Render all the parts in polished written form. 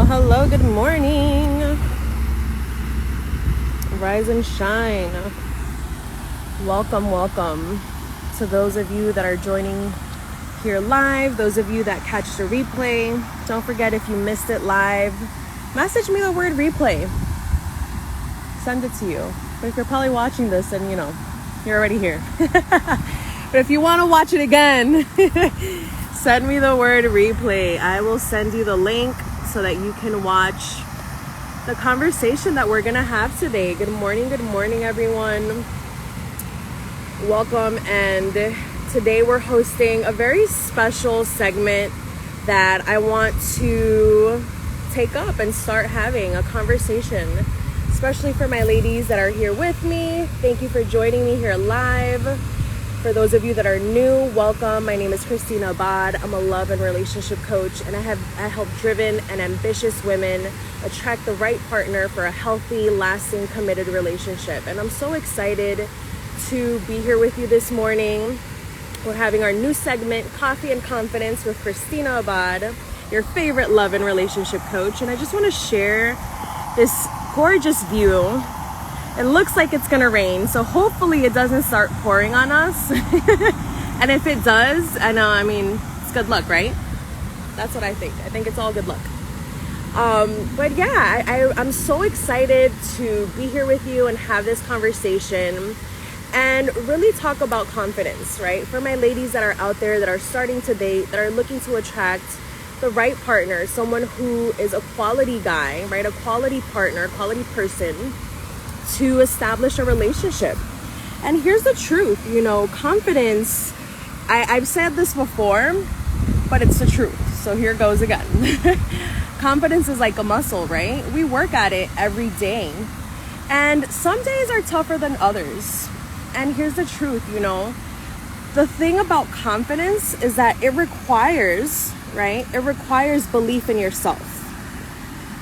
Hello, good morning. Rise and shine. Welcome to those of you that are joining here live, those of you that catch the replay. Don't forget, if you missed it live, message me the word replay. Send it to you. But if you're probably watching this, then you're already here. But if you want to watch it again, send me the word replay. I will send you the link so that you can watch the conversation that we're gonna have today. Good morning, everyone. Welcome. And today we're hosting a very special segment that I want to take up and start having a conversation, especially for my ladies that are here with me. Thank you for joining me here live. For those of you that are new, welcome. My name is Christina Abad. I'm a love and relationship coach, and I help driven and ambitious women attract the right partner for a healthy, lasting, committed relationship. And I'm so excited to be here with you this morning. We're having our new segment, Coffee and Confidence with Christina Abad, your favorite love and relationship coach. And I just want to share this gorgeous view. It looks like it's gonna rain, so hopefully it doesn't start pouring on us. And if it does, it's good luck, right? That's what I think. I think it's all good luck. But yeah, I'm so excited to be here with you and have this conversation and really talk about confidence, right? For my ladies that are out there that are starting to date, that are looking to attract the right partner, someone who is a quality guy, right? A quality partner, quality person, to establish a relationship. And here's the truth, confidence, I've said this before, but it's the truth. So here goes again. Confidence is like a muscle, right? We work at it every day. And some days are tougher than others. And here's the truth, the thing about confidence is that it requires, right? It requires belief in yourself.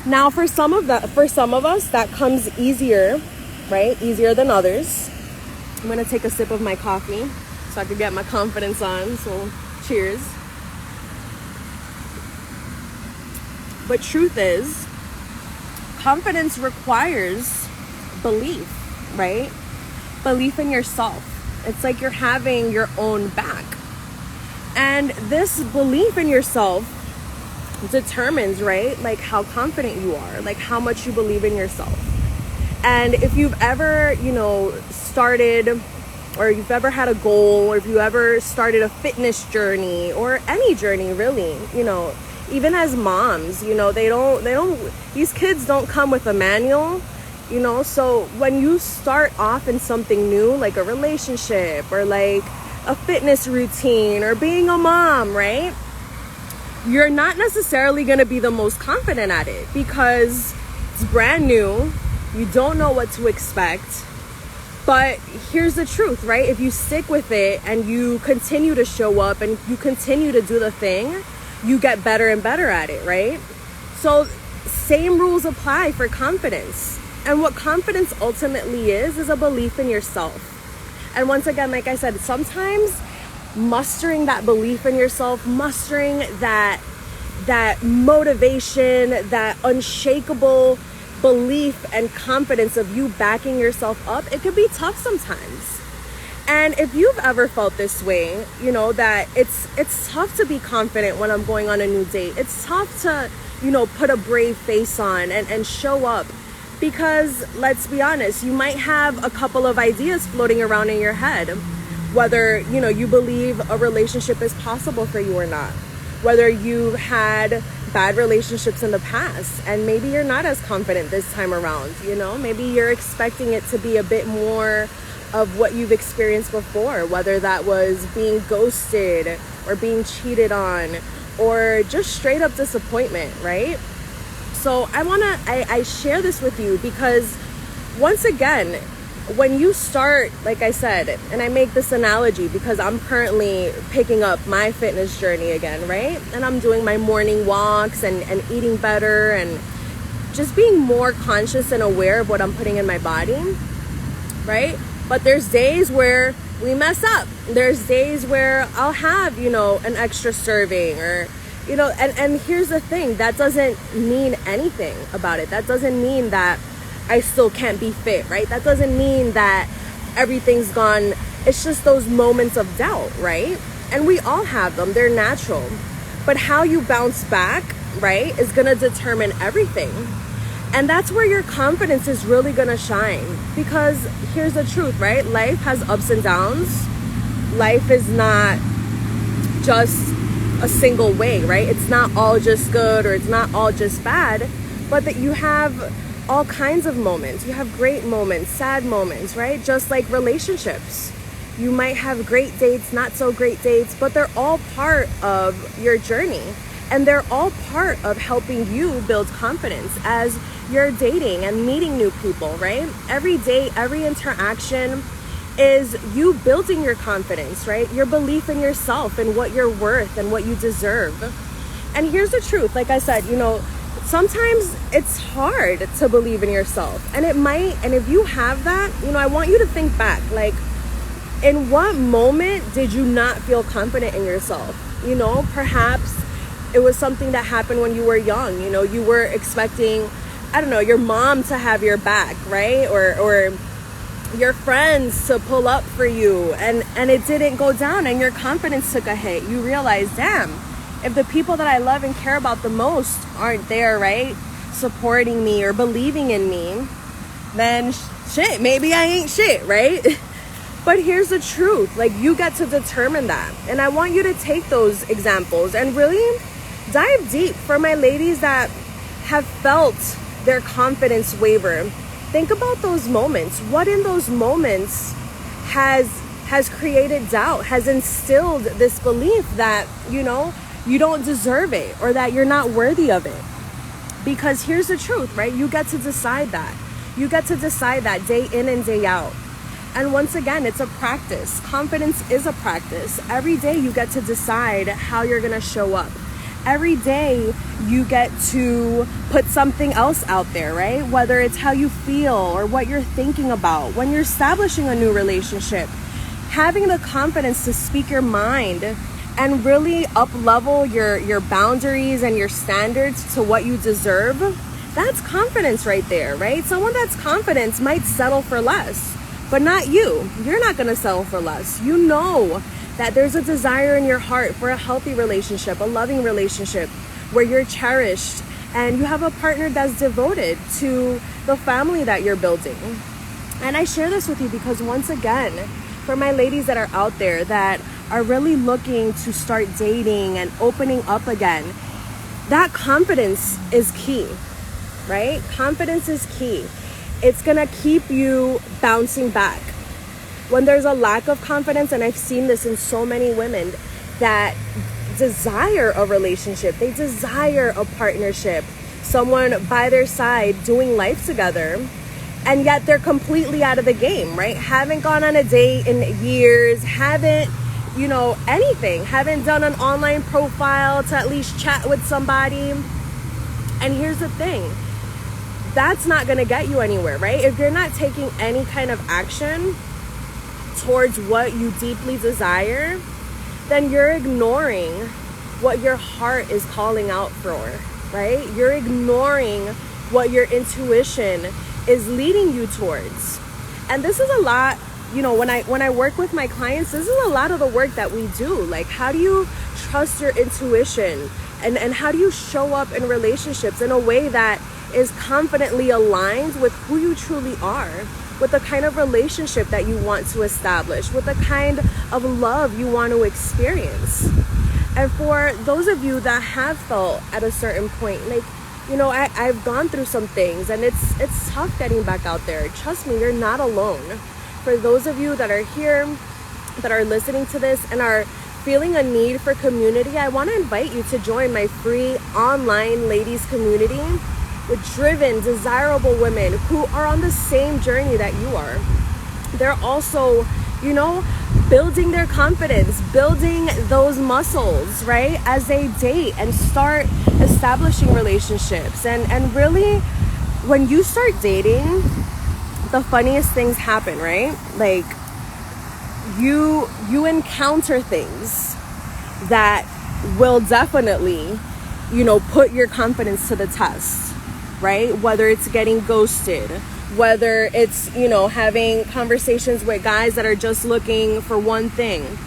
Now, for some of us, that comes easier, right? Easier than others. I'm gonna take a sip of my coffee so I could get my confidence on. So, cheers. But truth is, confidence requires belief, right? Belief in yourself. It's like you're having your own back. And this belief in yourself determines, right, like how confident you are, like how much you believe in yourself. And if you've ever, started, or you've ever had a goal, or if you ever started a fitness journey or any journey really, even as moms, these kids don't come with a manual, so when you start off in something new, like a relationship or like a fitness routine or being a mom, right? You're not necessarily going to be the most confident at it because it's brand new. You don't know what to expect. But here's the truth, right? If you stick with it and you continue to show up and you continue to do the thing, you get better and better at it, right? So same rules apply for confidence. And what confidence ultimately is a belief in yourself. And once again, like I said, sometimes mustering that belief in yourself, mustering that motivation, that unshakable belief and confidence of you backing yourself up, it can be tough sometimes. And if you've ever felt this way, that it's tough to be confident when I'm going on a new date. It's tough to, put a brave face on and show up. Because let's be honest, you might have a couple of ideas floating around in your head, whether, you believe a relationship is possible for you or not, whether you've had bad relationships in the past and maybe you're not as confident this time around, maybe you're expecting it to be a bit more of what you've experienced before, whether that was being ghosted or being cheated on or just straight up disappointment, right? So I share this with you because once again, when you start, like I said, and I make this analogy because I'm currently picking up my fitness journey again, right? And I'm doing my morning walks and eating better and just being more conscious and aware of what I'm putting in my body, right? But there's days where we mess up. There's days where I'll have, an extra serving or And here's the thing, that doesn't mean anything about it. That doesn't mean that I still can't be fit, right? That doesn't mean that everything's gone. It's just those moments of doubt, right? And we all have them. They're natural. But how you bounce back, right, is going to determine everything. And that's where your confidence is really going to shine. Because here's the truth, right? Life has ups and downs. Life is not just a single way, right? It's not all just good or it's not all just bad, but that you have all kinds of moments. You have great moments, sad moments, right? Just like relationships. You might have great dates, not so great dates, but they're all part of your journey. And they're all part of helping you build confidence as you're dating and meeting new people, right? Every day, every interaction is you building your confidence, right? Your belief in yourself and what you're worth and what you deserve. And here's the truth. Like I said, sometimes it's hard to believe in yourself. And if you have that, I want you to think back, like, in what moment did you not feel confident in yourself? Perhaps it was something that happened when you were young. You were expecting, your mom to have your back, right? Or your friends to pull up for you, and it didn't go down, and your confidence took a hit. You realize, damn, if the people that I love and care about the most aren't there, right, supporting me or believing in me, then shit, maybe I ain't shit, right? But here's the truth, like, you get to determine that. And I want you to take those examples and really dive deep. For my ladies that have felt their confidence waver, think about those moments. What in those moments has created doubt, has instilled this belief that, you don't deserve it or that you're not worthy of it? Because here's the truth, right? You get to decide that. You get to decide that day in and day out. And once again, it's a practice. Confidence is a practice. Every day you get to decide how you're going to show up. Every day you get to put something else out there, right? Whether it's how you feel or what you're thinking about. When you're establishing a new relationship, having the confidence to speak your mind and really up-level your boundaries and your standards to what you deserve, that's confidence right there, right? Someone that's confident might settle for less, but not you. You're not going to settle for less. You know that there's a desire in your heart for a healthy relationship, a loving relationship where you're cherished and you have a partner that's devoted to the family that you're building. And I share this with you because, once again, for my ladies that are out there that are really looking to start dating and opening up again, that confidence is key, right? Confidence is key. It's gonna keep you bouncing back. When there's a lack of confidence, and I've seen this in so many women that desire a relationship, they desire a partnership, someone by their side doing life together, and yet they're completely out of the game, right? Haven't gone on a date in years, haven't, anything, haven't done an online profile to at least chat with somebody. And here's the thing, that's not gonna get you anywhere, right? If you're not taking any kind of action towards what you deeply desire, then you're ignoring what your heart is calling out for, right? You're ignoring what your intuition is leading you towards. And this is a lot, when I work with my clients, this is a lot of the work that we do. Like, how do you trust your intuition? And how do you show up in relationships in a way that is confidently aligned with who you truly are, with the kind of relationship that you want to establish, with the kind of love you want to experience? And for those of you that have felt at a certain point, like, I've gone through some things and it's tough getting back out there. Trust me, you're not alone. For those of you that are here, that are listening to this and are feeling a need for community, I want to invite you to join my free online ladies community with driven, desirable women who are on the same journey that you are. They're also, building their confidence, building those muscles, right? As they date and start establishing relationships. And really, when you start dating, the funniest things happen, right? Like, you encounter things that will definitely, put your confidence to the test, right? Whether it's getting ghosted, whether it's, having conversations with guys that are just looking for one thing.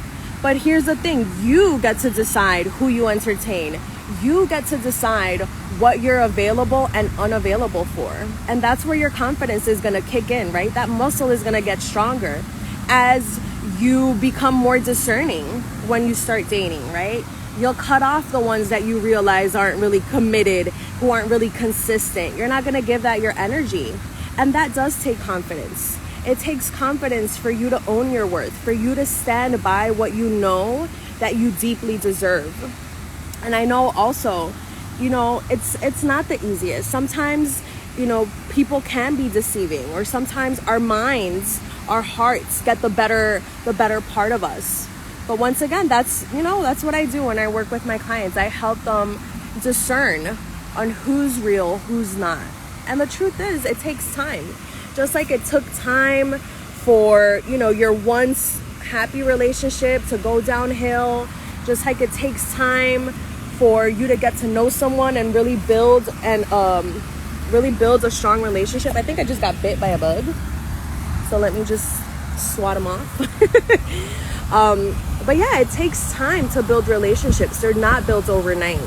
But here's the thing, you get to decide who you entertain. You get to decide what you're available and unavailable for. And that's where your confidence is going to kick in, right? That muscle is going to get stronger as you become more discerning when you start dating, right? You'll cut off the ones that you realize aren't really committed, who aren't really consistent. You're not going to give that your energy. And that does take confidence. It takes confidence for you to own your worth, for you to stand by what you know that you deeply deserve. And I know also, it's not the easiest. Sometimes, people can be deceiving, or sometimes our minds, our hearts get the better part of us. But once again, that's what I do when I work with my clients. I help them discern on who's real, who's not. And the truth is, it takes time. Just like it took time for, your once happy relationship to go downhill, just like it takes time for you to get to know someone and really build a strong relationship. I think I just got bit by a bug, so let me just swat them off. But yeah, it takes time to build relationships. They're not built overnight.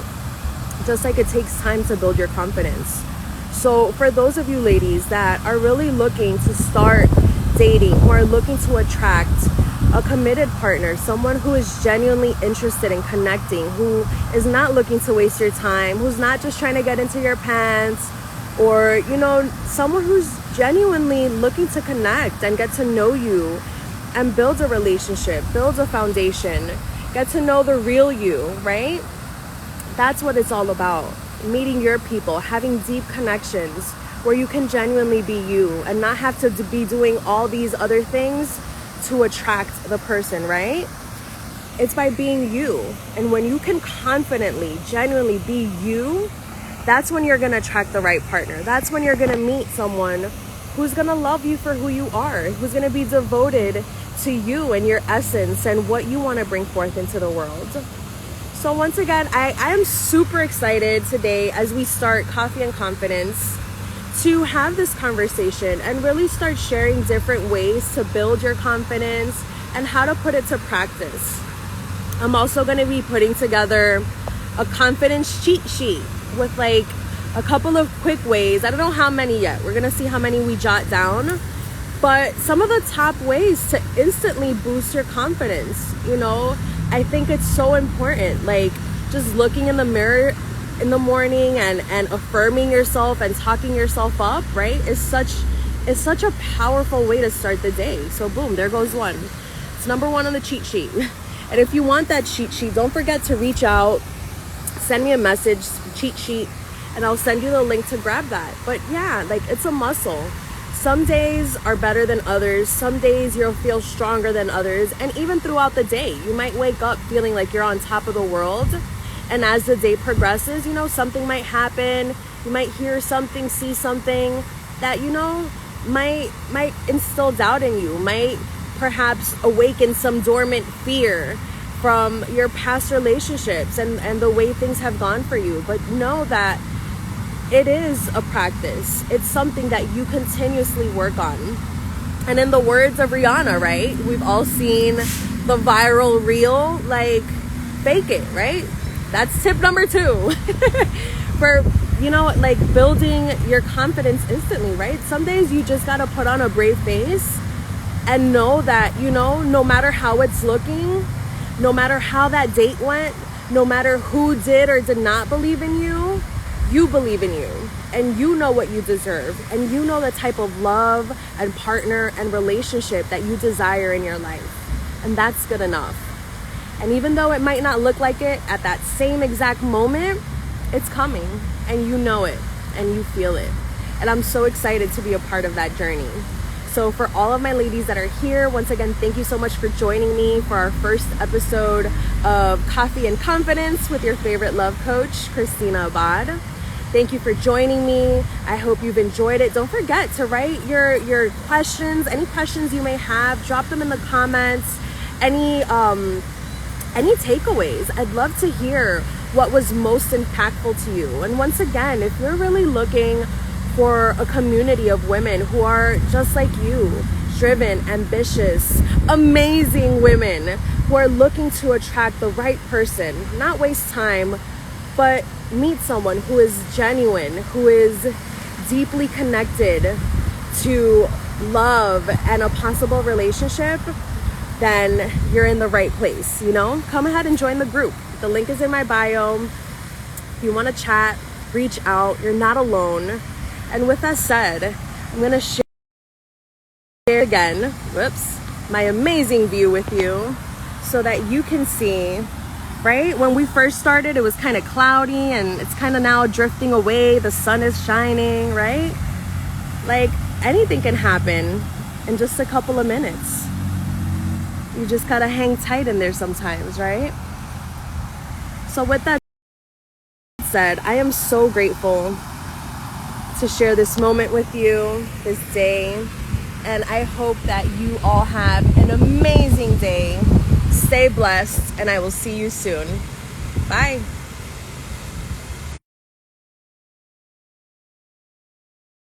Just like it takes time to build your confidence. So for those of you ladies that are really looking to start dating, who are looking to attract a committed partner, someone who is genuinely interested in connecting, who is not looking to waste your time, who's not just trying to get into your pants, or, someone who's genuinely looking to connect and get to know you and build a relationship, build a foundation, get to know the real you, right? That's what it's all about. Meeting your people, having deep connections where you can genuinely be you and not have to be doing all these other things to attract the person, right? It's by being you. And when you can confidently, genuinely be you, that's when you're going to attract the right partner. That's when you're going to meet someone who's going to love you for who you are, who's going to be devoted to you and your essence and what you want to bring forth into the world. So once again, I am super excited today as we start Coffee and Confidence to have this conversation and really start sharing different ways to build your confidence and how to put it to practice. I'm also going to be putting together a confidence cheat sheet with like a couple of quick ways. I don't know how many yet. We're going to see how many we jot down. But some of the top ways to instantly boost your confidence, I think it's so important. Like just looking in the mirror in the morning and affirming yourself and talking yourself up, right, is such a powerful way to start the day. So boom, there goes one. It's number one on the cheat sheet. And if you want that cheat sheet, don't forget to reach out, send me a message, cheat sheet, and I'll send you the link to grab that. But yeah, like it's a muscle. Some days are better than others. Some days you'll feel stronger than others. And even throughout the day, you might wake up feeling like you're on top of the world. And as the day progresses, something might happen. You might hear something, see something that, might instill doubt in you, might perhaps awaken some dormant fear from your past relationships and the way things have gone for you. But know that it is a practice. It's something that you continuously work on. And in the words of Rihanna, right? We've all seen the viral reel, like, fake it, right? That's tip number 2 for, like building your confidence instantly, right? Some days you just got to put on a brave face and know that, no matter how it's looking, no matter how that date went, no matter who did or did not believe in you, you believe in you and you know what you deserve and you know the type of love and partner and relationship that you desire in your life. And that's good enough. And even though it might not look like it at that same exact moment, it's coming and you know it and you feel it. And I'm so excited to be a part of that journey. So for all of my ladies that are here, once again, thank you so much for joining me for our first episode of Coffee and Confidence with your favorite love coach, Christina Abad. Thank you for joining me. I hope you've enjoyed it. Don't forget to write your questions, any questions you may have, drop them in the comments. Any any takeaways. I'd love to hear what was most impactful to you. And once again, if you're really looking for a community of women who are just like you, driven, ambitious, amazing women who are looking to attract the right person, not waste time, but meet someone who is genuine, who is deeply connected to love and a possible relationship, then you're in the right place, you know? Come ahead and join the group. The link is in my bio. If you want to chat, reach out. You're not alone. And with that said, I'm going to share again, my amazing view with you so that you can see, right? When we first started, it was kind of cloudy and it's kind of now drifting away. The sun is shining, right? Like anything can happen in just a couple of minutes. You just gotta hang tight in there sometimes, right? So with that said, I am so grateful to share this moment with you, this day. And I hope that you all have an amazing day. Stay blessed, and I will see you soon. Bye.